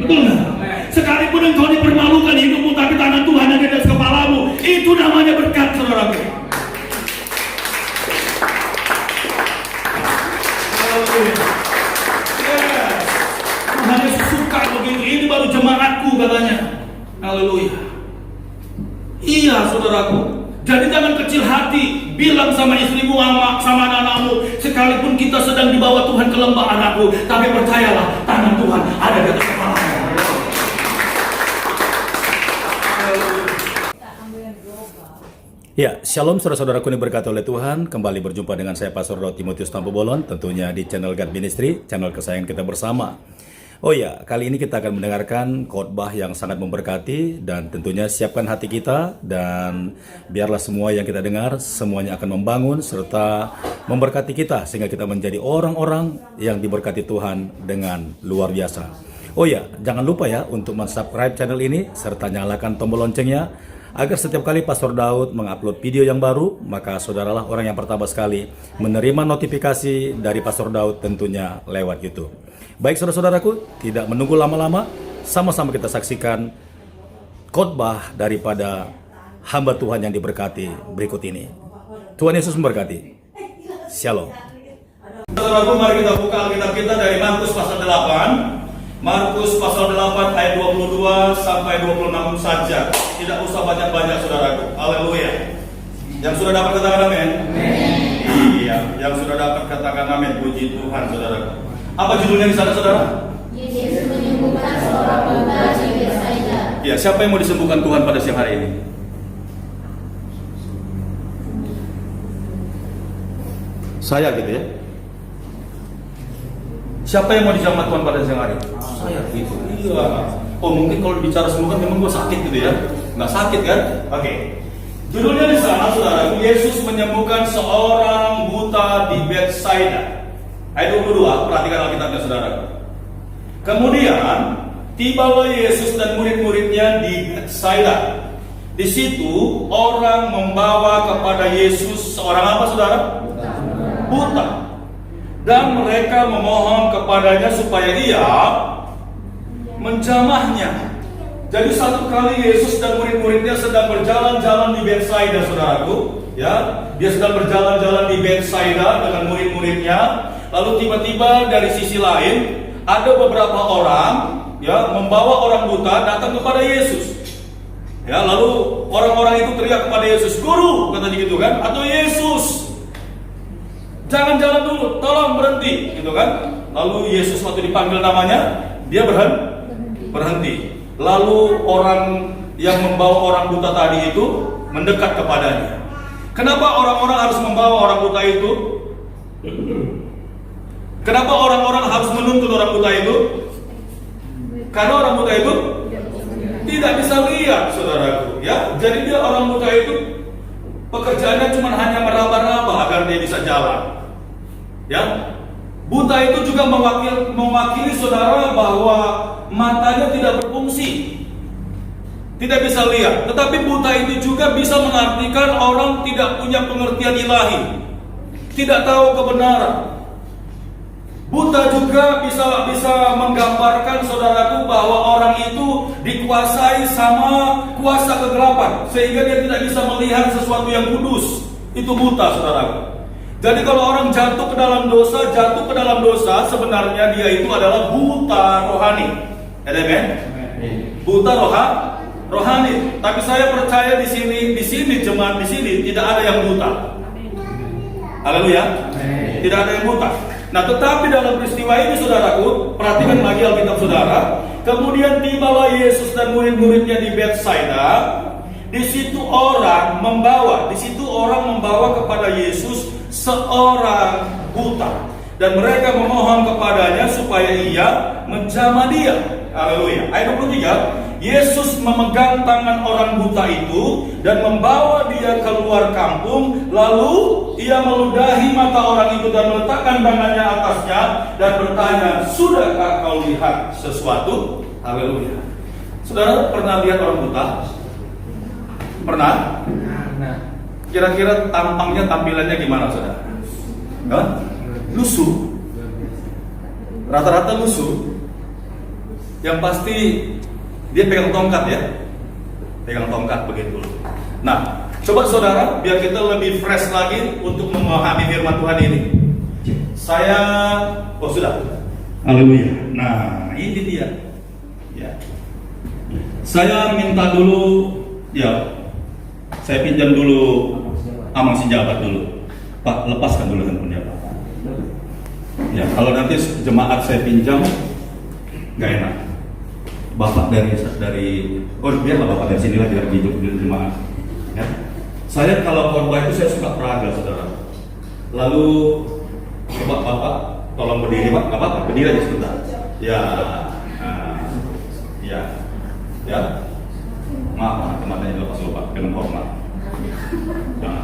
Betul nggak? Sekalipun engkau dipermalukan hidupmu, tapi tangan Tuhan ada di atas kepalamu, itu namanya berkat, saudaraku. Tuhan Yesus suka begitu. Ini baru jemaatku katanya. Haleluya. Iya, saudaraku. Jadi jangan kecil hati, bilang sama istrimu, sama anak-anakmu, sekalipun kita sedang dibawa Tuhan ke lembah anakku, tapi percayalah, tangan Tuhan ada di atas kepalamu. Ya, shalom saudara-saudaraku yang diberkati oleh Tuhan. Kembali berjumpa dengan saya Pastor Timotius Tampobolon, tentunya di channel God Ministry, channel kesayangan kita bersama. Oh ya, kali ini kita akan mendengarkan khotbah yang sangat memberkati, dan tentunya siapkan hati kita, dan biarlah semua yang kita dengar semuanya akan membangun serta memberkati kita, sehingga kita menjadi orang-orang yang diberkati Tuhan dengan luar biasa. Oh ya, jangan lupa ya untuk subscribe channel ini serta nyalakan tombol loncengnya, agar setiap kali Pastor Daud mengupload video yang baru, maka saudaralah orang yang pertama sekali menerima notifikasi dari Pastor Daud, tentunya lewat YouTube. Baik saudara-saudaraku, tidak menunggu lama-lama, sama-sama kita saksikan khotbah daripada hamba Tuhan yang diberkati berikut ini. Tuhan Yesus memberkati. Shalom. Saudaraku, mari kita buka Alkitab kita dari Markus pasal 8. Markus pasal 8 ayat 22 sampai 26 saja. Tidak usah banyak-banyak, saudaraku. Haleluya. Yang sudah dapat katakan amin? Iya, yang sudah dapat katakan amin. Puji Tuhan, saudaraku. Apa judulnya di sana, saudara? Yesus menyembuhkan seorang buta di Betsaida. Ya, siapa yang mau disembuhkan Tuhan pada siang hari ini? Saya gitu ya. Siapa yang mau dijamah Tuhan pada siang hari? Saya gitu. Iya. Oh, mungkin kalau bicara sembuhkan memang gue sakit gitu ya. Nggak sakit kan? Oke. Judulnya di sana, saudara, Yesus menyembuhkan seorang buta di Betsaida. Ayat 22, perhatikan Alkitabnya, saudara. Kemudian tibalah Yesus dan murid-muridnya di Betsaida. Di situ orang membawa kepada Yesus seorang apa, saudara? Buta. Dan mereka memohon kepadanya supaya ia menjamahnya. Jadi satu kali Yesus dan murid-muridnya sedang berjalan-jalan di Betsaida, saudaraku, ya, dia sedang berjalan-jalan di Betsaida dengan murid-muridnya. Lalu tiba-tiba dari sisi lain ada beberapa orang, ya, membawa orang buta datang kepada Yesus. Ya, lalu orang-orang itu teriak kepada Yesus, "Guru," katanya gitu kan, atau "Yesus, jangan jalan dulu, tolong berhenti," gitu kan. Lalu Yesus waktu dipanggil namanya, dia berhenti. Lalu orang yang membawa orang buta tadi itu mendekat kepadanya. Kenapa orang-orang harus membawa orang buta itu? Kenapa orang-orang harus menuntut orang buta itu? Karena orang buta itu tidak bisa lihat, saudaraku. Ya, jadi dia orang buta itu pekerjaannya cuma hanya meraba-raba agar dia bisa jalan. Ya, buta itu juga mewakili saudara bahwa matanya tidak berfungsi, tidak bisa lihat. Tetapi buta itu juga bisa mengartikan orang tidak punya pengertian ilahi, tidak tahu kebenaran. Buta juga bisa menggambarkan, saudaraku, bahwa orang itu dikuasai sama kuasa kegelapan, sehingga dia tidak bisa melihat sesuatu yang kudus. Itu buta, saudaraku. Jadi kalau orang jatuh ke dalam dosa, sebenarnya dia itu adalah buta rohani. Amen. Buta rohani. Tapi saya percaya di sini jemaat di sini tidak ada yang buta. Haleluya. Tidak ada yang buta. Nah, tetapi dalam peristiwa ini, saudaraku, perhatikan lagi Alkitab saudara. Kemudian tibalah Yesus dan murid-muridnya di Betsaida. Di situ orang membawa kepada Yesus seorang buta, dan mereka memohon kepadanya supaya ia menjamah dia. Haleluya. Ayat 23, Yesus memegang tangan orang buta itu dan membawa dia keluar kampung. Lalu ia meludahi mata orang itu dan meletakkan tangannya atasnya dan bertanya, "Sudahkah kau lihat sesuatu?" Haleluya. Saudara pernah lihat orang buta? Pernah? Kira-kira tampilannya gimana, saudara? Lusuh. Rata-rata lusuh. Yang pasti dia pegang tongkat ya. Pegang tongkat begitu. Nah, coba saudara, biar kita lebih fresh lagi untuk memahami firman Tuhan ini. Saya, oh sudah. Haleluya. Nah, ini dia. Ya. Saya minta dulu, ya, saya pinjam dulu amang si jabat dulu. Pak, lepaskan dulu handphonenya Pak. Ya, kalau nanti jemaat saya pinjam, nggak enak. Bapak dari oh biarlah bapak dari sinilah biar hidup di jemaat. Ya. Saya kalau khotbah itu saya suka peraga, saudara. Lalu coba bapak tolong berdiri Pak, nggak apa-apa, berdiri aja sebentar. Ya, ya, ya. Maaf, teman-teman dilepas dulu Pak dengan hormat. Nah,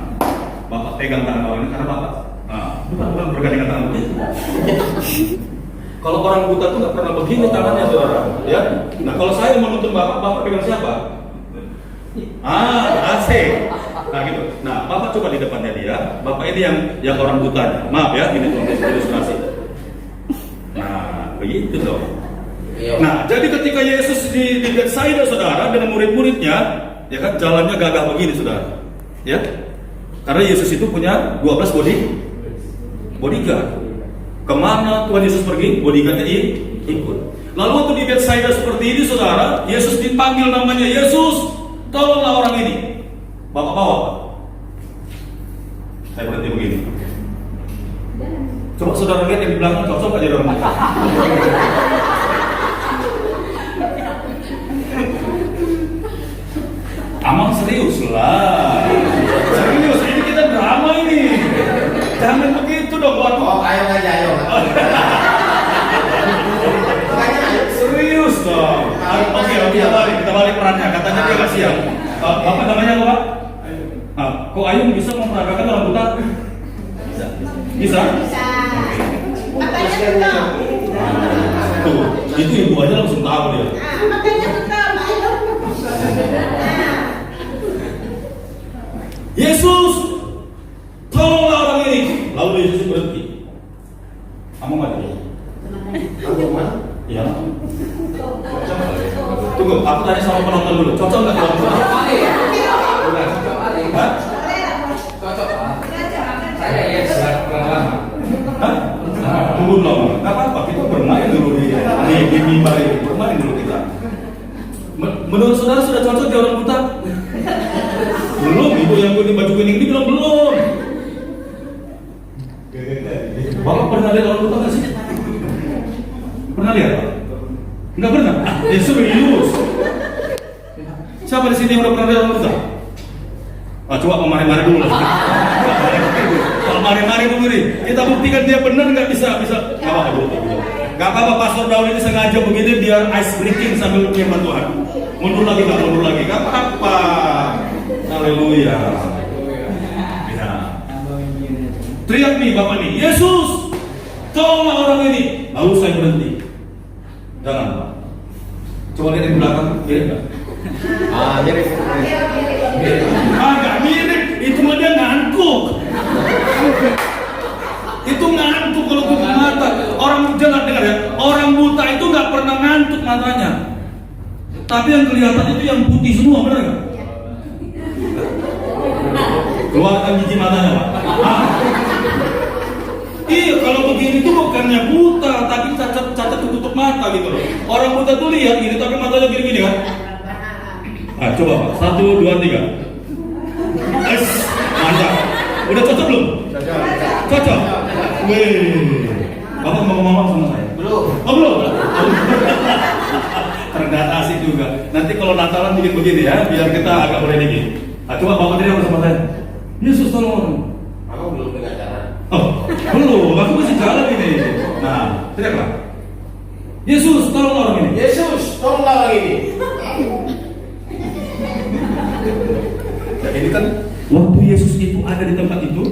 bapak pegang tangan orang ini karena bapak. Bukan bergandengan tangan begitu. Kalau orang buta tuh nggak pernah begini tangannya, saudara. Ya. Nah, kalau saya menuntun bapak pegang siapa? Asik. Nah gitu. Nah, bapak coba di depannya dia. Bapak ini yang orang butanya. Maaf ya, ini untuk ilustrasi. Nah, begitu dong. Nah, jadi ketika Yesus di Betsaida, saudara, dengan murid-muridnya, ya kan, jalannya gagah begini, saudara. Ya. Karena Yesus itu punya 12 bodyguard. Kemana Tuhan Yesus pergi, bodyguardnya ikut. Lalu waktu di Betsaida seperti ini, saudara, Yesus dipanggil namanya, Yesus, tolonglah orang ini. Bapak bawa. Saya berhenti begini. Coba saudara lihat yang di belakang, cocok aja orang. Amang serius lah. Serius, ini kita drama ini. Jangan begitu dong, waduh. Oh, ayo aja, ayo. Serius dong. Oke, kita balik perannya. Katanya dia nggak siap. Bapak namanya apa, Pak? Kok Ayung bisa memperagakan orang buta? Bisa? Bisa. Makanya betul. Tuh, itu ibu aja langsung tahu dia. Makanya betul, Pak Ayung. Yesus, tolonglah orang ini. Lalu Yesus berhenti. Kamu mati. Iya. Tunggu, aku tanya sama penonton dulu. Cocok nggak kalau buta? Hah? Cocok, Pak. Saya ya Hah? Tunggu dulu, nggak apa-apa. Kita bermain dulu di mimbar ini. Bermain dulu kita. Menurut saudara sudah cocok di orang buta? Belum, ibu yang di baju kuning ini bilang belum. Bapak pernah lihat orang buta nggak sih? Pernah lihat? Nggak pernah? Ya serius. Siapa di sini yang udah pernah lihat orang buta? Coba mari-mari dulu. Kalau mari-mari dulu nih, kita buktikan dia benar nggak bisa. Nggak apa-apa dulu. Nggak apa-apa, Pastor Daud ini sengaja begini biar ice breaking sambil firman Tuhan. Mundur lagi, nggak apa-apa. Haleluya. Ya. Teriak nih Bapak nih, Yesus, tolonglah orang ini. Lalu saya berhenti. Jangan Pak. Coba lihat di belakang, mirip nggak? Jadi Nggak mirip, itu mah dia ngantuk. Itu ngantuk kalau tutup mata. Orang dengar ya, orang buta itu nggak pernah ngantuk matanya. Tapi yang kelihatan itu yang putih semua, benar nggak? Keluarkan biji matanya, Pak. Iya, kalau begini tuh bukannya buta, tapi cacat tutup mata gitu loh. Orang buta tuh lihat gini, tapi matanya gini-gini kan? Coba Pak, 1, 2, 3. Mantap. Udah cocok belum? Cocok. Wih. Bapak mau ngomong sama saya? belum. Oh belum? Ternyata asik juga. Nanti kalau Natalan bikin begini ya, biar kita agak boleh dikit. Coba Bapak tadi sama saya. Yesus tolong. Aku belum dengar cara. Oh, belum. Aku masih jalan ini. Nah, teriaklah. Yesus tolong orang ini. Yesus, tolonglah orang ini. Ya, ini kan waktu Yesus itu ada di tempat itu,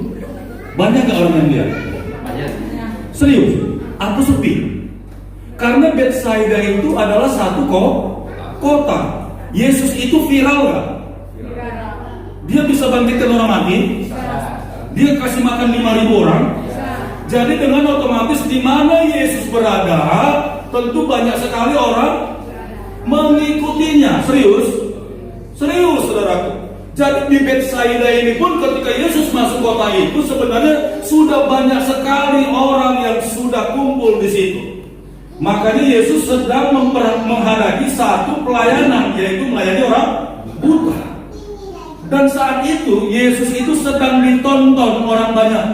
banyak gak orang yang lihat? Banyak. Serius? Atau sepi? Karena Betsaida itu adalah satu kota. Yesus itu viral gak? Dia bisa bangkitkan orang mati. Dia kasih makan 5.000 orang. Jadi dengan otomatis di mana Yesus berada, tentu banyak sekali orang mengikutinya. Serius saudaraku. Jadi di Betsaida ini pun ketika Yesus masuk kota itu sebenarnya sudah banyak sekali orang yang sudah kumpul di situ. Makanya Yesus sedang menghadapi satu pelayanan, yaitu melayani orang buta. Dan saat itu Yesus itu sedang ditonton orang banyak.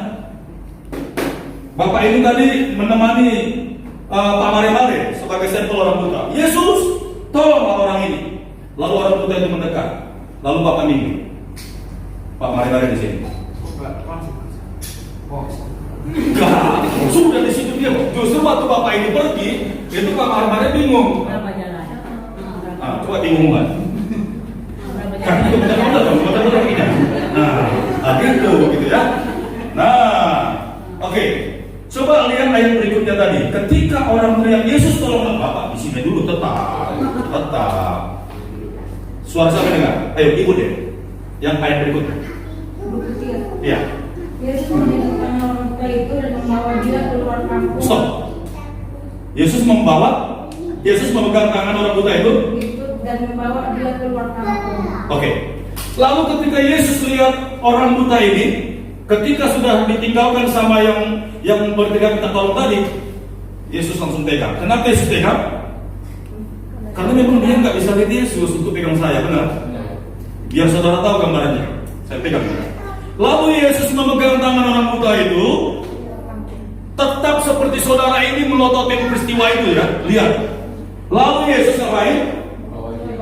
Bapak ini tadi menemani Pak Mare sebagai sampel orang buta. Yesus, tolonglah orang ini. Lalu orang buta itu mendekat. Lalu Bapak minggu. Pak Mare di sini. Enggak, sudah di situ dia. Justru waktu Bapak ini pergi, itu Pak Mare bingung. Coba bingung kan? Karena itu benar-benar tidak. Gitu ya. Oke. Coba lihat ayat berikutnya tadi. Ketika orang teriak Yesus tolonglah, Bapak di sini dulu tetap. Suara siapa dengar? Ayo ibu deh. Yang ayat berikutnya. Iya. Yesus meninggalkan orang buta itu dan membawa dia keluar kampung. Stop. Yesus memegang tangan orang buta itu Dan membawa dia keluar kampung. Oke. Lalu ketika Yesus lihat orang buta ini, ketika sudah ditinggalkan sama yang bertiga kita tolong tadi, Yesus langsung pegang. Kenapa Yesus pegang? Karena memang dia nggak bisa lihat Yesus untuk pegang saya, benar? Biar saudara tahu gambarannya. Saya pegang. Lalu Yesus memegang tangan orang buta itu, tetap seperti saudara ini melototin peristiwa itu ya. Lihat. Lalu Yesus ngapain?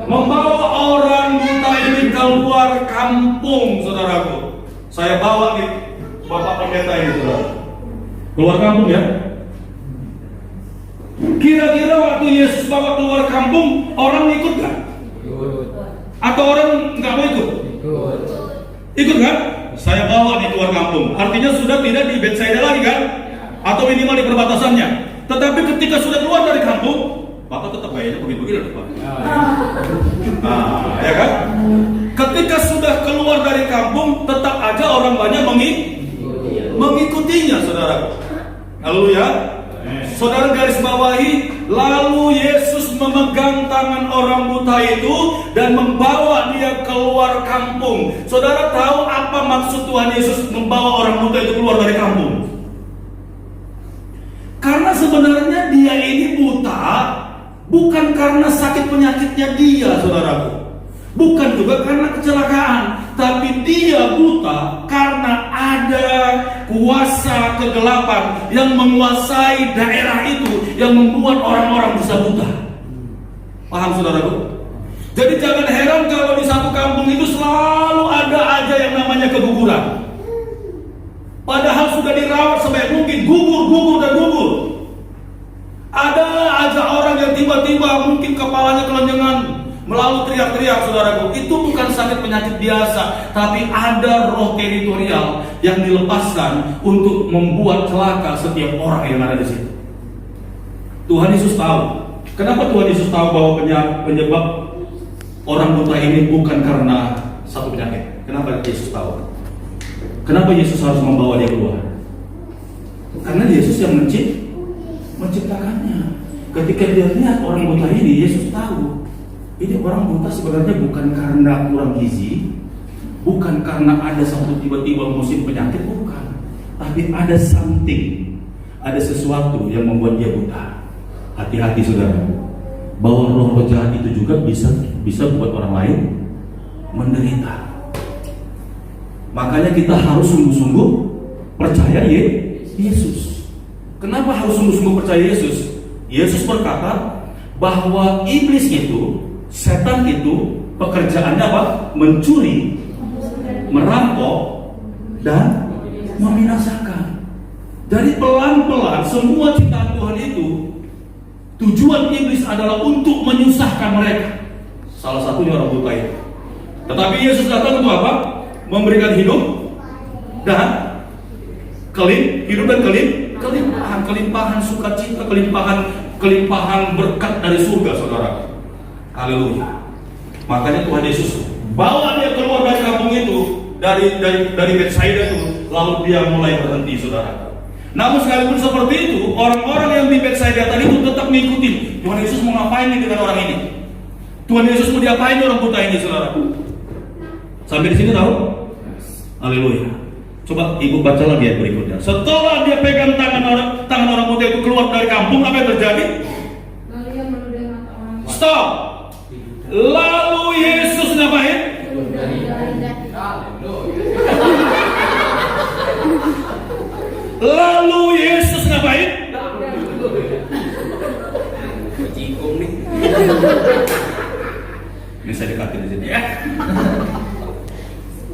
Membawa orang buta ini keluar kampung, saudaraku. Saya bawa nih Bapak Pendeta ini, saudara. Keluar kampung ya. Kira-kira waktu Yesus bawa keluar kampung, orang ikut gak? Atau orang nggak mau ikut? Ikut kan? Saya bawa nih keluar kampung. Artinya sudah tidak di Betsaida lagi kan? Atau minimal di perbatasannya. Tetapi ketika sudah keluar dari kampung, Bapak tetap kayaknya begitu-begitu Pak. Ya kan? Ketika sudah keluar dari kampung, tetap aja orang banyak mengikutinya, saudara. Haleluya. Saudara garis bawahi, lalu Yesus memegang tangan orang buta itu dan membawa dia keluar kampung. Saudara tahu apa maksud Tuhan Yesus membawa orang buta itu keluar dari kampung? Karena sebenarnya dia ini buta bukan karena sakit penyakitnya dia, saudaraku. Bukan juga karena kecelakaan, tapi dia buta karena ada kuasa kegelapan yang menguasai daerah itu, yang membuat orang-orang bisa buta. Paham saudaraku? Jadi jangan heran kalau di satu kampung itu selalu ada aja yang namanya keguguran. Padahal sudah dirawat sebaik mungkin, gugur dan gugur. Ada aja orang yang tiba-tiba mungkin kepalanya kelenjengan, melalui teriak-teriak, saudaraku. Itu bukan sakit penyakit biasa, tapi ada roh teritorial yang dilepaskan untuk membuat celaka setiap orang yang ada di situ. Tuhan Yesus tahu. Kenapa Tuhan Yesus tahu bahwa penyebab orang buta ini bukan karena satu penyakit? Kenapa Yesus tahu? Kenapa Yesus harus membawa dia keluar? Karena Yesus yang menciptakannya. Ketika dia lihat orang buta ini, Yesus tahu ini orang buta sebenarnya bukan karena kurang gizi, bukan karena ada satu tiba-tiba musim penyakit, bukan. Tapi ada something, ada sesuatu yang membuat dia buta. Hati-hati saudara, bahwa roh jahat itu juga bisa buat orang lain menderita. Makanya kita harus sungguh-sungguh percaya Yesus. Kenapa harus sungguh-sungguh percaya Yesus? Yesus berkata bahwa iblis itu, setan itu pekerjaannya apa? Mencuri, merampok, dan membinasakan. Jadi pelan-pelan semua ciptaan Tuhan itu, tujuan iblis adalah untuk menyusahkan mereka. Salah satunya orang buta itu. Tetapi Yesus datang untuk apa? Memberikan hidup dan kelimpahan sukacita, kelimpahan berkat dari surga, saudara. Haleluya. Makanya Tuhan Yesus bawa dia keluar dari kampung itu, dari Betsaida itu, lalu dia mulai berhenti, saudara. Namun sekalipun seperti itu, orang-orang yang di Betsaida tadi itu tetap mengikuti. Tuhan Yesus mau ngapain nih dengan orang ini? Tuhan Yesus mau diapain orang buta ini, saudara? Sampai di sini tahu? Haleluya. Coba ibu baca lagi ayat berikutnya. Setelah dia pegang tangan orang buta itu keluar dari kampung, apa yang terjadi? Lalu ia meludahi mata orang itu. Stop. Lalu Yesus ngapain? Lalu Yesus ngapain? Cikung nih. Ini saya dekatin di sini ya.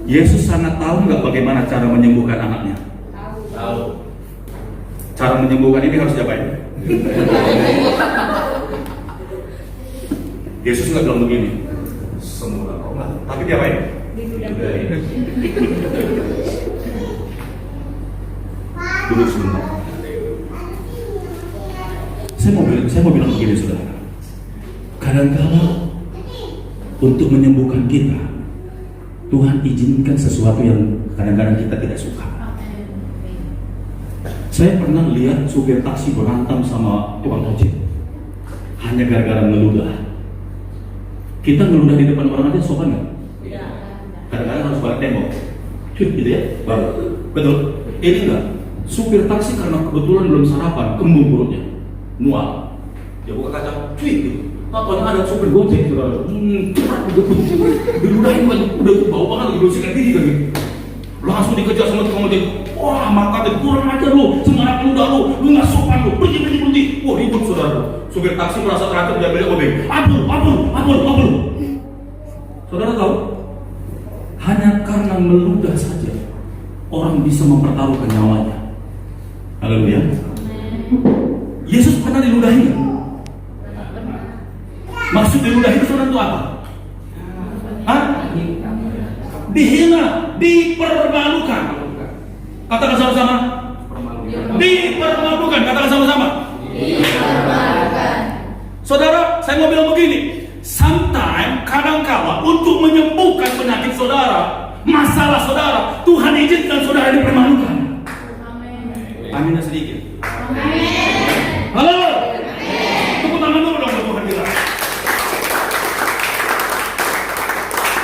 Yesus sangat tahu nggak bagaimana cara menyembuhkan anaknya. Tahu. Cara menyembuhkan ini harus diapain? Yesus nggak bilang begini, semua orang, tapi diapain? Duduk sebentar. Saya mau bilang begini, saudara. Kadang-kala untuk menyembuhkan kita, Tuhan izinkan sesuatu yang kadang-kadang kita tidak suka. Saya pernah lihat supir taksi berantem sama tukang ojek hanya gara-gara ngeludah. Kita ngeludah di depan orang aja sopan nggak? Kadang-kadang harus balik tembok, gitu ya, baru. Betul. Ini enggak. Supir taksi karena kebetulan belum sarapan, kembung perutnya, mual. Dia buka kaca, cuy, gitu. Tahu ada supir gojek, saudara. Diludahin udah bau banget, digosikan gigi kan gitu. Langsung dikejar sama tukang ojek. Wah, maka kurang ajar lu, semangat ludah lu nggak sopan lu, berhenti. Wah, ribut saudara. Supir taksi merasa terancam, dia bilang obeng. Abul. Saudara tahu? Hanya karena meludah saja orang bisa mempertaruhkan nyawanya. Haleluya. Yesus pernah diludahi nggak? Maksud diludahi itu saudara itu apa? Hah? Dihina, dipermalukan. Katakan sama-sama. Dipermalukan. Katakan sama-sama. Dipermalukan. Saudara, saya mau bilang begini. Sometimes, kadang-kala untuk menyembuhkan penyakit saudara, masalah saudara, Tuhan izinkan saudara dipermalukan. Amin sedikit. Amin. Halo. Tepuk tangan dulu dong Tuhan kita.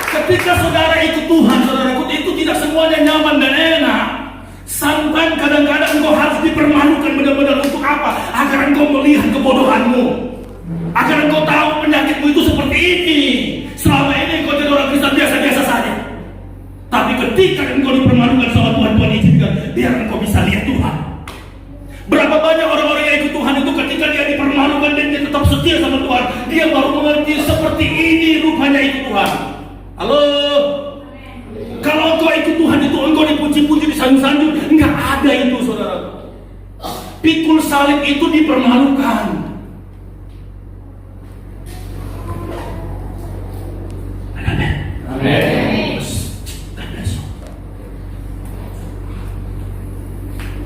Ketika saudara ikut Tuhan, saudaraku, itu tidak semuanya nyaman dan enak. Sampai kadang-kadang engkau harus dipermalukan benar-benar untuk apa? Agar engkau melihat kebodohanmu, agar engkau tahu penyakitmu itu seperti ini. Selama ini engkau jadi orang Kristen biasa-biasa saja. Tapi ketika engkau dipermalukan sama Tuhan, Tuhan izinkan biar engkau bisa lihat Tuhan. Berapa banyak orang-orang yang ikut Tuhan itu ketika dia dipermalukan dan dia tetap setia sama Tuhan, dia baru mengerti seperti ini rupanya ikut Tuhan. Halo. Kalau engkau ikut Tuhan itu engkau dipuji-puji, disanjung-sanjung, enggak ada itu saudara. Pikul salib itu dipermalukan. Amin.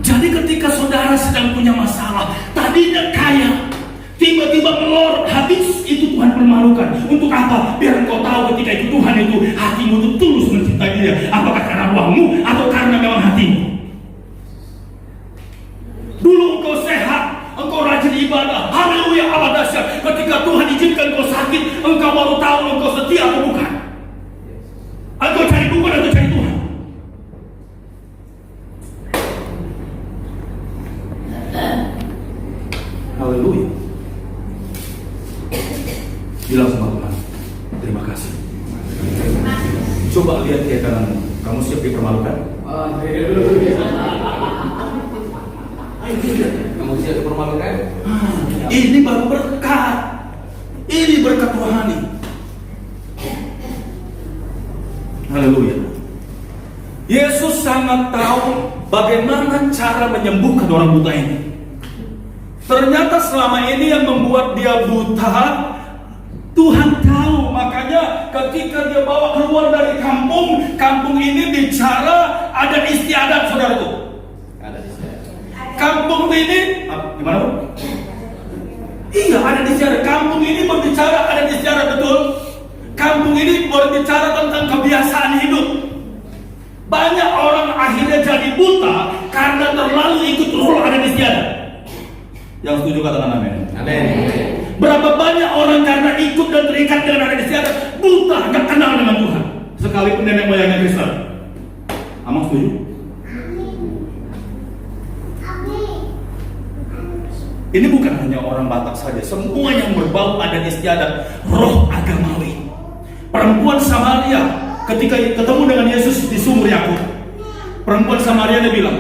Jadi ketika saudara sedang punya masalah, tadinya kaya, tiba-tiba melorot habis, itu Tuhan permalukan. Untuk apa? Biar engkau tahu ketika itu Tuhan itu hatimu itu tulus mencintai dia. Apakah karena uangmu atau karena memang hatimu? Dulu engkau sehat, engkau rajin ibadah, haleluya, Allah dahsyat. Ketika Tuhan izinkan engkau sakit, engkau baru tahu engkau setia atau bukan. Engkau cari bukan atau cari Tuhan? Haleluya. Bilang sama Tuhan, terima kasih. Coba lihat ke kananmu, kamu siap dipermalukan? Kamu siap dipermalukan? Ini baru berkat. Ini berkat rohani. Haleluya. Yesus sangat tahu bagaimana cara menyembuhkan orang buta ini. Ternyata selama ini yang membuat dia buta, Tuhan tahu. Makanya ketika dia bawa keluar dari kampung ini bicara ada istiadat, saudaraku. Ada istiadat. Kampung ini, gimana Bu? Iya, ada istiadat. Kampung ini berbicara, ada istiadat, betul. Kampung ini berbicara tentang kebiasaan hidup. Banyak orang akhirnya jadi buta karena terlalu ikut roh ada di istiadat. Yang setuju katakan amin. Amin. Berapa banyak orang karena ikut dan terikat dengan ada di istiadat, buta, gak kenal dengan Tuhan. Sekalipun nenek moyangnya Kristen. Amang setuju? Ini bukan hanya orang Batak saja, semua yang berbau adat istiadat, roh agamawi. Perempuan Samaria ketika ketemu dengan Yesus di sumur Yakub, perempuan Samaria dia bilang,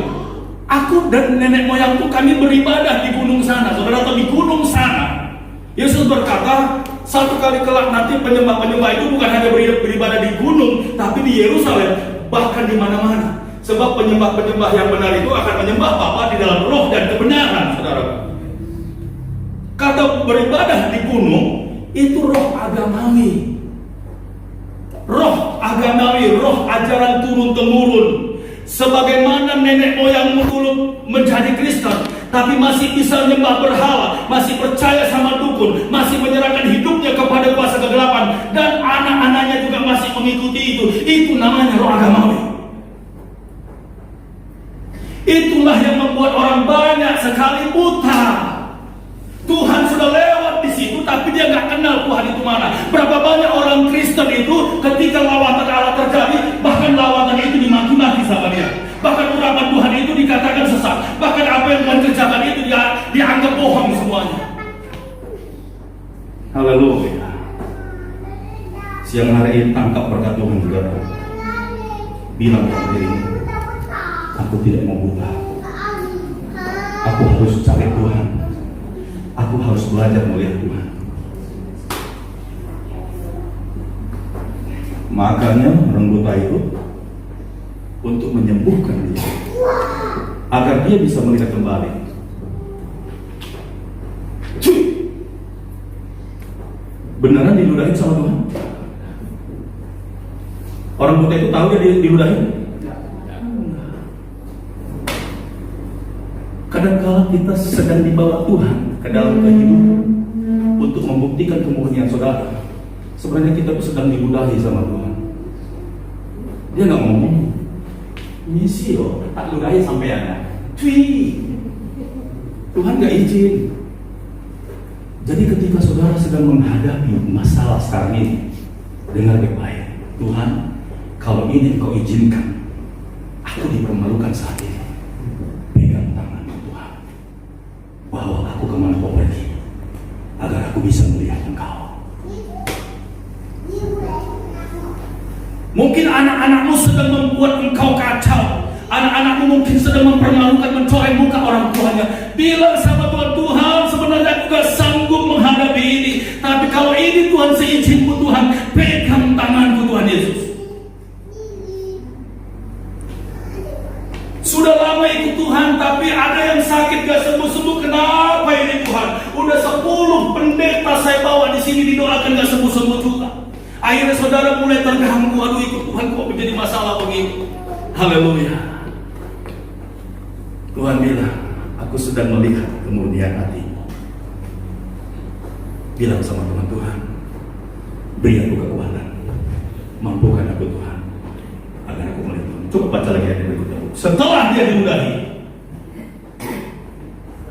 aku dan nenek moyangku kami beribadah di gunung sana, saudara, atau di gunung sana. Yesus berkata, satu kali kelak nanti penyembah-penyembah itu bukan hanya beribadah di gunung, tapi di Yerusalem, bahkan di mana-mana. Sebab penyembah-penyembah yang benar itu akan menyembah Bapa di dalam roh dan kebenaran, saudara. Kata beribadah di gunung itu roh agamawi. Roh agamawi, roh ajaran turun-temurun. Sebagaimana nenek moyangmu dulu menjadi Kristen, tapi masih bisa menyembah berhala, masih percaya sama dukun, masih menyerahkan hidupnya kepada kuasa kegelapan, dan anak-anaknya juga masih mengikuti itu. Itu namanya roh agamawi. Itulah yang membuat orang banyak sekali buta. Tuhan sudah lewat di situ, tapi dia nggak kenal Tuhan itu mana. Berapa banyak orang Kristen itu ketika lawatan Allah terjadi, bahkan lawatan itu dimaki-maki sama dia. Bahkan urapan Tuhan itu dikatakan sesat. Bahkan apa yang Tuhan kerjakan itu dianggap bohong semuanya. Haleluya. Siang hari ini tangkap berkat Tuhan juga. Bilang pada dirimu, aku tidak mau buta. Aku harus cari Tuhan. Aku harus belajar melihat Tuhan. Makanya orang buta itu untuk menyembuhkan dia, agar dia bisa melihat kembali. Beneran diludahin sama Tuhan? Orang buta itu tahu dia diludahin? Kadang-kala kita sedang dibawa Tuhan ke dalam kehidupan untuk membuktikan kemurnian saudara. Sebenarnya kita tuh sedang diludahi sama Tuhan. Dia nggak ngomong, misi loh, tak ludahi sampean. Tuhan nggak izin. Jadi ketika saudara sedang menghadapi masalah sekarang ini, dengar baik-baik. Tuhan, kalau ini Engkau izinkan, aku dipermalukan saat ini. Pegang tangan Tuhan, bawa aku kemana Kau pergi, agar aku bisa melihat Engkau. Mungkin anak-anakmu sedang membuat engkau kacau. Anak-anakmu mungkin sedang mempermalukan, mencoreng muka orang tuanya. Bilang sama Tuhan, Tuhan sebenarnya aku gak sanggup menghadapi ini, tapi kalau ini Tuhan seizinku, Tuhan pegang tanganku Tuhan Yesus. Sudah lama ikut Tuhan, tapi ada yang sakit gak sembuh-sembuh. Kenapa ini Tuhan? Udah 10 pendeta saya bawa di sini didoakan gak sembuh-sembuh juga. Akhirnya saudara mulai terganggu. Aduh, ikut Tuhan kok menjadi masalah begini. Haleluya. Tuhan bilang, aku sedang melihat kemurnian hatimu. Bilang sama Tuhan, Tuhan, beri aku kekuatan, mampukan aku Tuhan, agar aku melihat Tuhan. Coba baca lagi ayat berikutnya. Setelah dia diludahi,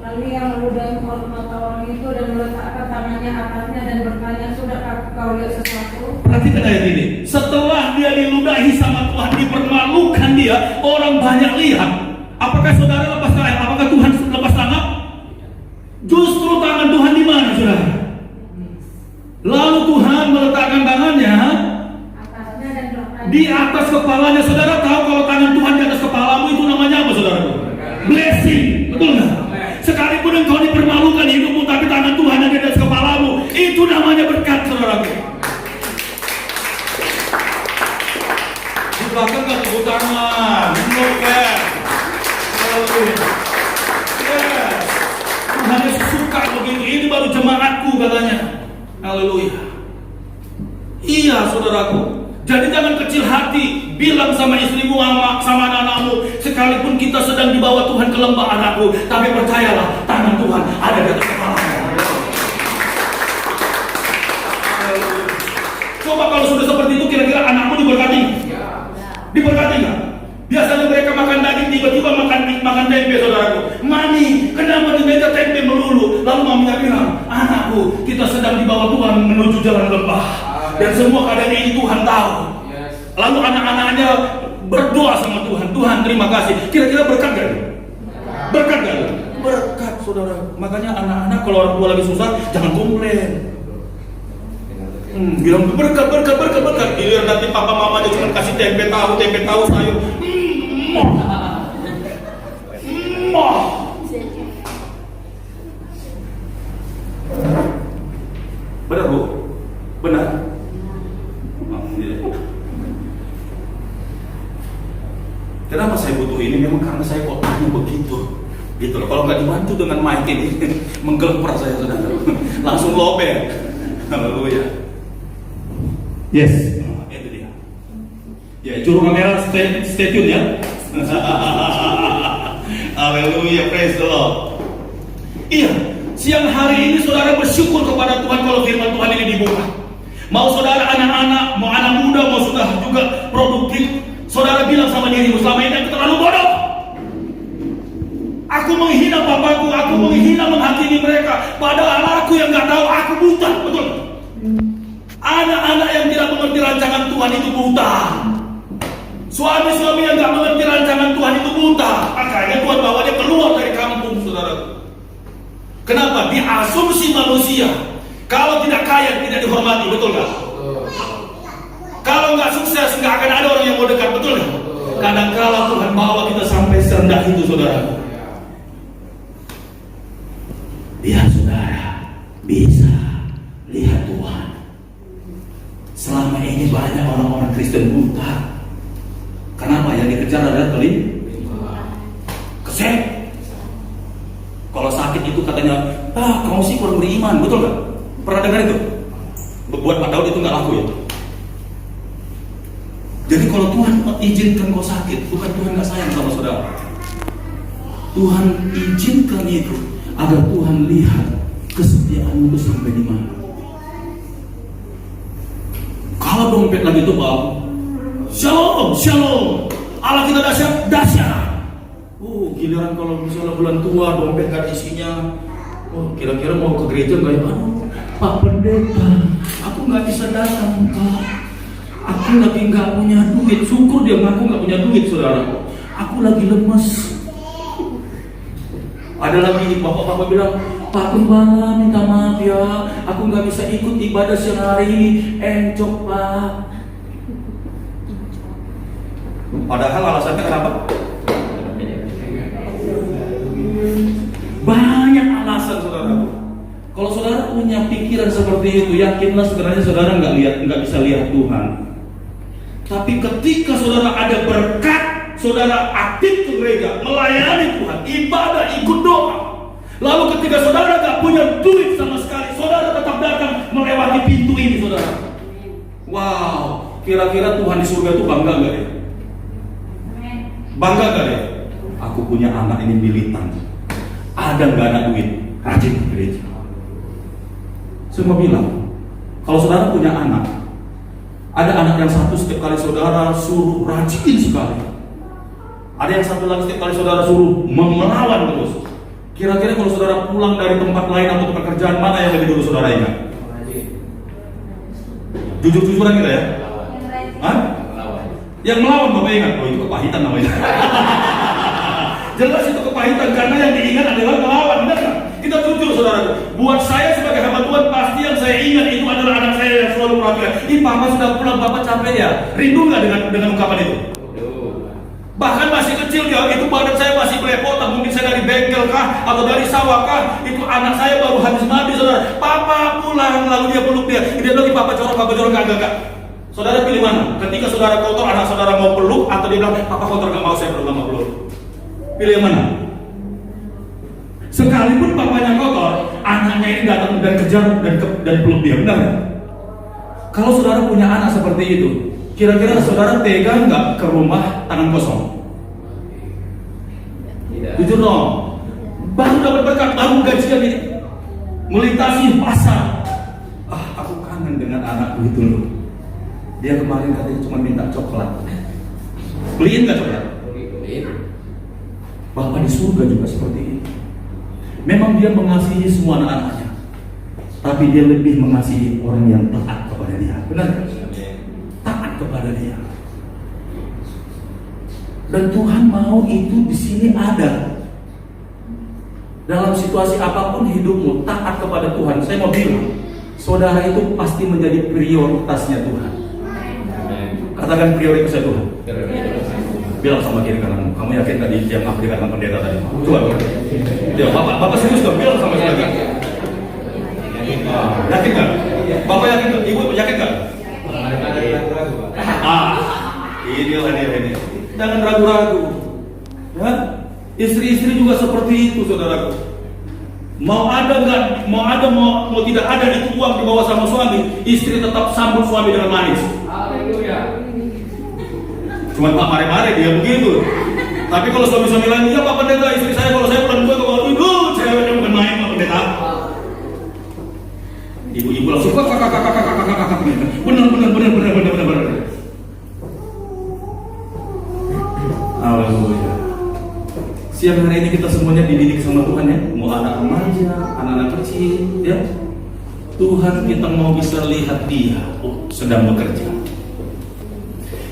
Lalu yang meludahi mata orang itu dan meletakkan tangannya atasnya dan bertanya, sudahkah kau lihat sesuatu? perhatikan ayat ini. Setelah dia diludahi sama Tuhan, dipermalukan dia, orang banyak lihat. Apakah saudara lepas tangan? Apakah Tuhan lepas tangan? Justru tangan Tuhan di mana, saudara? Lalu Tuhan meletakkan tangannya Atasnya dan bertanya, di atas kepalanya. Saudara tahu kalau tangan Tuhan di atas kepalamu itu namanya apa, saudara? Blessing, betul nggak? Sekalipun engkau dipermalukan hidupmu, tapi tangan Tuhan yang di atas kepalamu, itu namanya berkat, saudaraku. Di belakang nggak tepuk tangan, yes. Tuhan Yesus suka begitu. Ini baru jemaatku katanya. Haleluya. Iya, saudaraku. Jadi jangan kecil hati. Bilang sama istrimu, sama anak-anakmu, sekalipun kita sedang dibawa Tuhan ke lembah anakku, tapi percayalah, tangan Tuhan ada di atas kepalamu. Coba kalau sudah seperti itu, kira-kira anakmu diberkati? Diberkati nggak? Biasanya mereka makan daging, tiba-tiba makan mie makan tempe, saudaraku. Mami, kenapa di meja tempe melulu? Lalu maminya bilang, anakku, kita sedang dibawa Tuhan menuju jalan lembah. Dan semua keadaan ini Tuhan tahu. Lalu anak-anaknya berdoa sama Tuhan. Tuhan, terima kasih. Kira-kira berkat gak? Berkat gak? Berkat, saudara. Makanya anak-anak kalau orang tua lagi susah, jangan komplain. Bilang berkat. Giliran nanti papa mama dia cuma kasih tempe tahu sayur. Benar Bu? Benar? Kenapa saya butuh ini? Memang karena saya otaknya begitu. Gitu loh. Kalau nggak dibantu dengan mic ini, menggelempar saya, saudara. Langsung lobek. Haleluya. Yes, itu dia. Ya, juru kamera stay tune ya. Haleluya, praise the Lord. Iya, siang hari ini saudara bersyukur kepada Tuhan kalau firman Tuhan ini dibuka. Mau saudara anak-anak, mau anak muda, mau sudah juga produktif, saudara bilang sama dirimu, selama ini aku terlalu bodoh. Aku menghina papaku, aku menghina menghakimi mereka. Padahal aku yang nggak tahu, aku buta, betul. Anak-anak yang tidak mengerti rancangan Tuhan itu buta. Suami-suami yang tidak mengerti rancangan Tuhan itu buta. Makanya Tuhan bawa dia keluar dari kampung, saudara. Kenapa? Diasumsi manusia. Kalau tidak kaya, tidak dihormati, betul nggak? Kalau nggak sukses, nggak akan ada orang yang mau dekat, betul nggak? Kadang-kala Tuhan bawa kita sampai serendah itu, saudara. Biar saudara bisa lihat Tuhan. Selama ini banyak orang-orang Kristen buta. Kenapa? Yang dikejar adalah kesep. Kalau sakit itu katanya, kamu sih kurang beriman, betul nggak? Pernah dengar itu? Buat Pak Daud itu nggak laku ya. Jadi kalau Tuhan izinkan kau sakit, bukan Tuhan nggak sayang sama saudara. Tuhan izinkan itu agar Tuhan lihat kesetiaanmu itu sampai di mana. Kalau dompet lagi itu bang, shalom, Allah kita dahsyat. Giliran kalau misalnya bulan tua dompet gak ada isinya, kira-kira mau ke gereja nggak ya? Pak Pendeta, aku nggak bisa datang Pak. Aku lagi nggak punya duit. Syukur dia ngaku nggak punya duit, saudara. Aku lagi lemes. Ada lagi bapak-bapak bilang, Pak Gembala minta maaf ya, aku nggak bisa ikut ibadah siang hari ini, encok Pak. Padahal alasannya kenapa? Banyak alasan, saudara. Kalau saudara punya pikiran seperti itu, yakinlah sebenarnya saudara nggak bisa lihat Tuhan. Tapi ketika saudara ada berkat, saudara aktif ke gereja, melayani Tuhan, ibadah, ikut doa. Lalu ketika saudara gak punya duit sama sekali, saudara tetap datang melewati pintu ini, saudara. Wow, kira-kira Tuhan di surga itu bangga gak ya? Bangga gak ya? Aku punya anak ini militan. Ada gak anak duit? Rajin ke gereja. Semua bilang, kalau saudara punya anak, ada anak yang satu setiap kali saudara suruh rajin sekali. Ada yang satu lagi setiap kali saudara suruh melawan terus. Kira-kira kalau saudara pulang dari tempat lain atau tempat kerjaan, mana yang lebih dulu saudara ingat? Jujur-jujuran kita ya? Hah? Yang melawan Bapak ingat? Oh itu kepahitan namanya. Jelas itu kepahitan karena yang diingat adalah melawan, benar kan? Kita jujur saudara. Buat saya sebagai hamba Tuhan, pasti yang saya ingat itu adalah anak saya yang selalu perhatian. Ih Papa sudah pulang, Papa capek ya. Rindu nggak dengan ungkapan itu? Bahkan masih kecil ya, itu badan saya masih belepotan. Mungkin saya dari bengkel kah, atau dari sawah kah. Itu anak saya baru habis mandi, saudara. Papa pulang, lalu dia peluk dia. Dia lagi Papa jorok, enggak. Saudara pilih mana? Ketika saudara kotor, anak saudara mau peluk, atau dia bilang, Papa kotor, gak mau, saya belum mau peluk. Pilih yang mana? Sekalipun papanya kotor, anaknya ini datang dan kejar dan peluk dia, benar ya? Kalau saudara punya anak seperti itu, kira-kira saudara tega nggak ke rumah tangan kosong? Tidak. Jujur dong. Baru dapat berkat, baru gajian ini, melintasi pasar. Aku kangen dengan anakku itu loh. Dia kemarin katanya cuma minta coklat. Beliin nggak coklat? Beliin. Bapa di surga juga seperti itu. Memang dia mengasihi semua anak-anaknya, tapi dia lebih mengasihi orang yang taat kepada dia. Benar? Taat kepada dia. Dan Tuhan mau itu di sini ada. Dalam situasi apapun hidupmu, taat kepada Tuhan. Saya mau bilang, saudara itu pasti menjadi prioritasnya Tuhan. Katakan prioritasnya Tuhan. Bilang sama kiri kananmu, kamu yakin tadi yang aku dikatakan pendeta tadi? Coba. Ya, Bapak serius dong, bilang sama saya. Yakin nggak? Bapak yakin nggak? Ibu yakin nggak? Inilah dia ini. Jangan ragu-ragu. Ya? Istri-istri juga seperti itu, saudaraku. Mau ada nggak? Mau tidak ada itu uang dibawa sama suami, istri tetap sambut suami dengan manis. Cuma Pak mare-mare dia begitu. Tapi kalau suami-suami lain, iya Pak Pendeta, istri saya kalau saya bulan 2 kalau itu ceweknya bukan main Pak Pendeta. Ibu-ibu langsung kakak. Benar. Haleluya. Siang hari ini kita semuanya dididik sama Tuhan ya. Mau anak remaja, anak-anak kecil, ya. Tuhan kita mau bisa lihat dia sedang bekerja.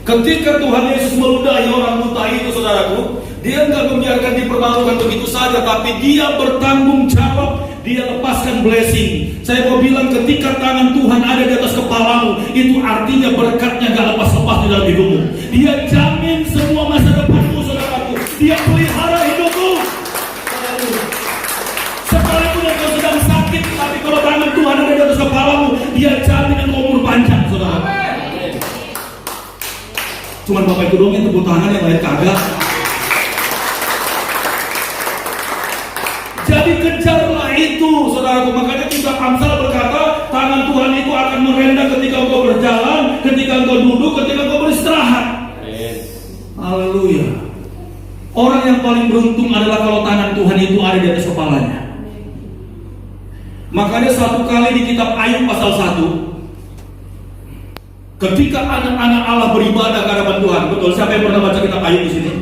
Ketika Tuhan Yesus meludahi orang buta itu, saudaraku, dia nggak membiarkan dipermalukan begitu saja, tapi dia bertanggung jawab. Dia lepaskan blessing. Saya mau bilang, ketika tangan Tuhan ada di atas kepalamu, itu artinya berkatnya gak lepas-lepas di dalam hidupmu. Dia jamin semua masa depanmu, saudaraku. Dia pelihara hidupmu. Sekalipun engkau sedang sakit, tapi kalau tangan Tuhan ada di atas kepalamu, dia jamin umur panjang, saudara. Cuman Bapak itu doang yang tepuk tangan, yang lain kagak. Jadi kejarlah itu, saudaraku. Makanya kitab Amsal berkata, tangan Tuhan itu akan merendang ketika engkau berjalan, ketika engkau duduk, ketika engkau beristirahat. Haleluya. Orang yang paling beruntung adalah kalau tangan Tuhan itu ada di atas kepalanya. Makanya satu kali di kitab Ayub pasal 1, ketika anak-anak Allah beribadah ke hadapan Tuhan. Betul, siapa yang pernah baca kitab Ayub di sini?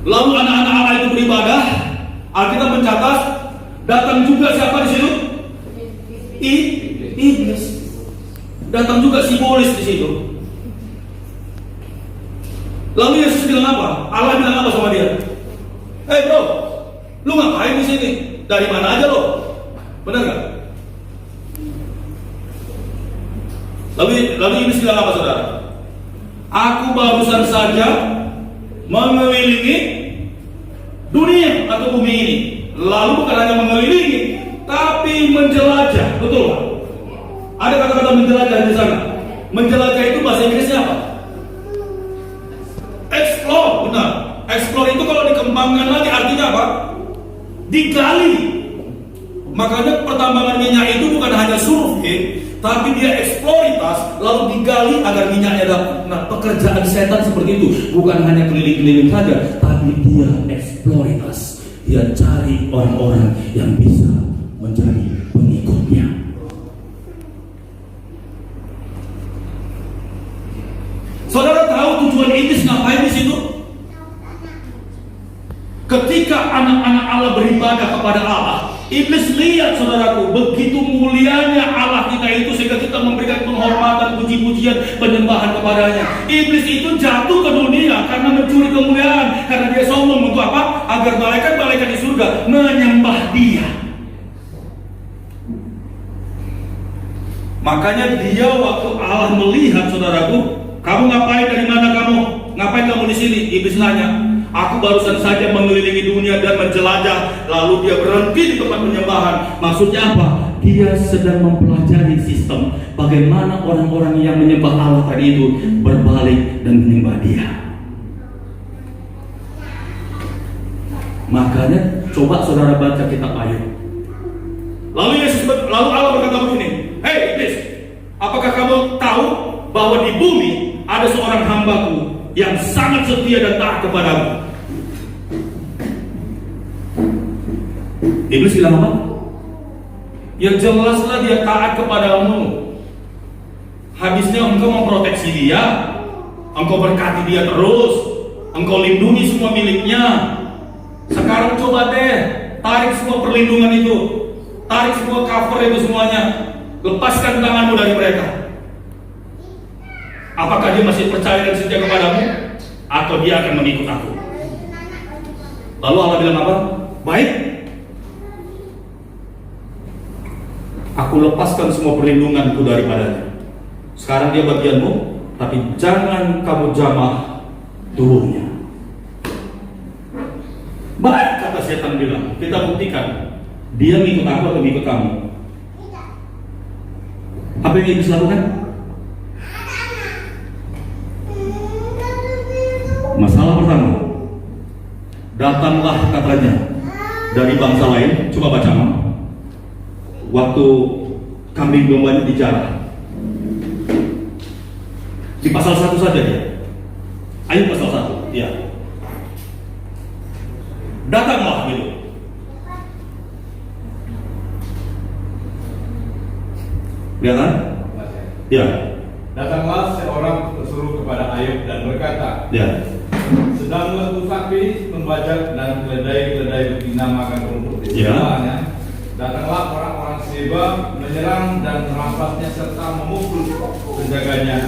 Lalu anak-anak Allah itu beribadah. Alkitab mencatat, datang juga siapa di situ? Iblis. Datang juga simbolis di situ. Lalu Yesus bilang apa? Allah bilang apa sama dia? Hei bro, lu ngapain di sini? Dari mana aja lo? Benar nggak? Lalu Iblis bilang apa, saudara? Aku barusan saja mengelilingi dunia atau bumi ini. Lalu bukan hanya mengelilingi, tapi menjelajah. Betul Pak? Ada kata-kata menjelajah di sana. Menjelajah itu bahasa Inggrisnya apa? Explore, benar. Explore itu kalau dikembangkan lagi artinya apa? Digali. Makanya pertambangan minyak itu bukan hanya survei, tapi dia eksploritas, lalu digali agar minyaknya dapat. Nah, pekerjaan setan seperti itu, bukan hanya keliling-keliling saja, tapi dia eksploritas. Dia cari orang-orang yang bisa menjadi pengikutnya. Saudara tahu tujuan iblis ngapain di situ? Ketika anak-anak Allah beribadah kepada Allah, iblis lihat, saudaraku, begitu mulianya Allah kita itu sehingga kita memberikan penghormatan, puji-pujian, penyembahan kepadanya. Iblis itu jatuh ke dunia karena mencuri kemuliaan, karena dia sombong. Untuk apa? Agar malaikat-malaikat di surga menyembah dia. Makanya dia waktu Allah melihat, saudaraku, kamu ngapain, dari mana kamu? Ngapain kamu di sini? Iblis nanya. Aku barusan saja mengelilingi dunia dan menjelajah. Lalu dia berhenti di tempat penyembahan. Maksudnya apa? Dia sedang mempelajari sistem bagaimana orang-orang yang menyembah Allah tadi itu berbalik dan menyembah dia. Makanya coba saudara baca kitab Ayub. Lalu Allah berkata begini, hei iblis, apakah kamu tahu bahwa di bumi ada seorang hambaku yang sangat setia dan taat kepadamu? Iblis bilang apa? Ya jelaslah dia taat kepadamu. Habisnya engkau memproteksi dia, Engkau berkati dia terus. Engkau lindungi semua miliknya. Sekarang coba deh, tarik semua perlindungan itu. Tarik semua cover itu semuanya. Lepaskan tanganmu dari mereka. Apakah dia masih percaya dan setia kepadamu? Atau dia akan mengikut aku? Lalu Allah bilang apa? Baik, aku lepaskan semua perlindunganku daripadanya. Sekarang dia bagianmu, tapi jangan kamu jamah tubuhnya. Baik, kata setan bilang, kita buktikan dia ngikut aku atau ngikut kamu. Apa yang iblis lakukan? Masalah pertama, datanglah katanya dari bangsa lain. Coba baca Mam. Waktu kambing dombanya dijarah, di pasal 1 saja dia. Ayat pasal 1, ya. Datanglah gitu. Lihat kan? Ya. Datanglah seorang pesuruh kepada Ayub dan berkata, Ya. sedang lembu sapi membajak dan keledai-keledai dinamakan rumput di Ya. sebelahnya. Datanglah orang-orang Seba menyerang dan merampasnya serta memukul penjaganya.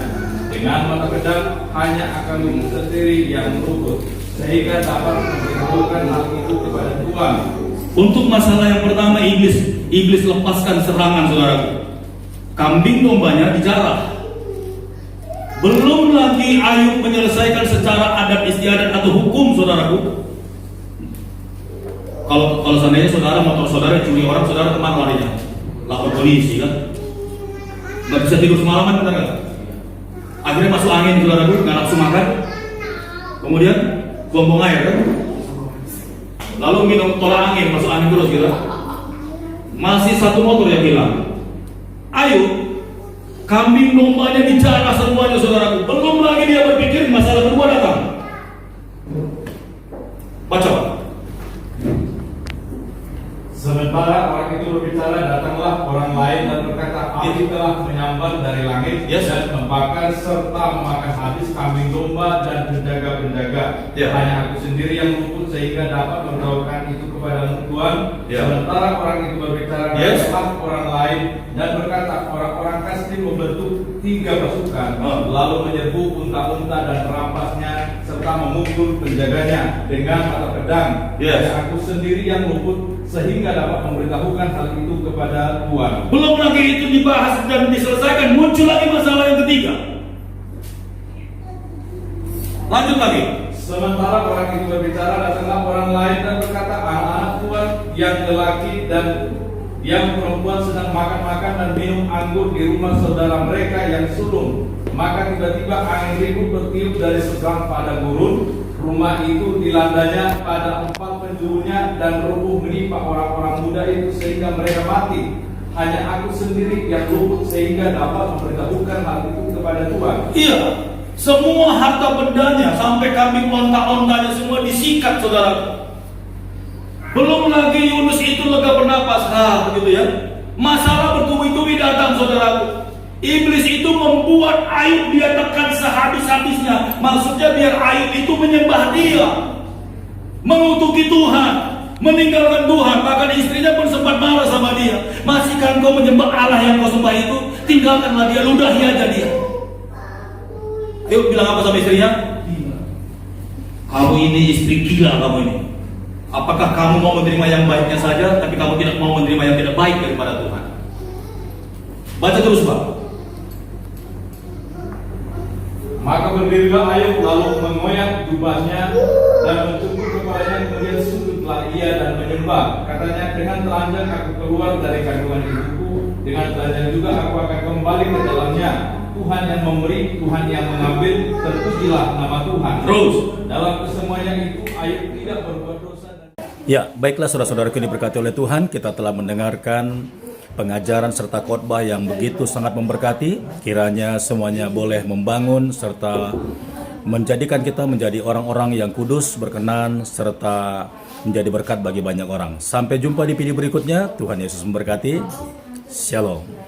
Dengan mata pedang hanya akan rumput sendiri yang luput, sehingga dapat memberitahukan hal itu kepada Tuhan. Untuk masalah yang pertama, iblis lepaskan serangan, saudaraku. Kambing dombanya dijarah. Belum lagi Ayub menyelesaikan secara adat istiadat atau hukum, saudaraku. Kalau seandainya saudara motor saudara curi orang, saudara kemana larinya? Lapor polisi kan? Nggak bisa tidur semalaman, benar nggak? Akhirnya masuk angin, saudaraku, nggak nafsu makan. Kemudian buang air kan? Lalu minum tolak angin, masuk angin terus gitu. Masih satu motor yang hilang. Ayub, kambing dombanya dijarah semuanya, saudaraku. Belum lagi dia berpikir masalah kedua datang. Baca. Sementara orang itu berbicara, datanglah orang lain dan berkata, api telah menyambar dari langit Yes. dan membakar serta memakan habis kambing domba dan penjaga-penjaga. Ya. Hanya aku sendiri yang luput sehingga dapat memberitahukan itu kepada Tuhan. Ya. Sementara orang itu berbicara, Yes. datanglah orang lain dan berkata, orang-orang Kasdim membentuk 3 pasukan, lalu menyerbu unta-unta dan merampasnya serta memukul penjaganya dengan mata pedang. Yes. Hanya aku sendiri yang luput sehingga dapat memberitahukan hal itu kepada Tuhan. Belum lagi itu dibahas dan diselesaikan, muncul lagi masalah yang ketiga. Lanjut lagi. Sementara orang itu berbicara, datanglah orang lain dan berkata, anak-anak Tuhan yang lelaki dan yang perempuan sedang makan-makan dan minum anggur di rumah saudara mereka yang sulung. Maka tiba-tiba angin ribut bertiup dari seberang pada gurun. Rumah itu dilandanya pada 4 penjurunya dan rubuh menimpa orang-orang muda itu sehingga mereka mati. Hanya aku sendiri yang luput sehingga dapat memberitahukan hal itu kepada Tuhan. Iya, semua harta bendanya sampai kambing onta-ontanya semua disikat, saudara. Belum lagi Yunus itu lega bernapas, begitu ya. Masalah bertubi-tubi datang, saudaraku. Iblis itu membuat Ayub dia tekan sehabis-habisnya. Maksudnya biar Ayub itu menyembah dia, mengutuki Tuhan, meninggalkan Tuhan. Bahkan istrinya pun sempat marah sama dia. Masihkah kau menyembah Allah yang kau sembah itu? Tinggalkanlah dia, ludahi aja dia. Ayub bilang apa sama istrinya? Kamu ini istri gila, kamu ini. Apakah kamu mau menerima yang baiknya saja, tapi kamu tidak mau menerima yang tidak baik daripada Tuhan? Baca terus, Pak. Maka berdirilah Ayub lalu mengoyak jubahnya dan mencungkil kepalanya, kemudian sujudlah ia dan menyembah. Katanya, dengan telanjang aku keluar dari kandungan ibuku, dengan telanjang juga aku akan kembali ke dalamnya. Tuhan yang memberi, Tuhan yang mengambil, terpujilah nama Tuhan. Terus. Dalam kesemuanya itu Ayub tidak berbuat dosa. Ya, baiklah saudara-saudaraku yang diberkati oleh Tuhan, kita telah mendengarkan pengajaran serta khotbah yang begitu sangat memberkati. Kiranya semuanya boleh membangun serta menjadikan kita menjadi orang-orang yang kudus, berkenan, serta menjadi berkat bagi banyak orang. Sampai jumpa di video berikutnya. Tuhan Yesus memberkati. Shalom.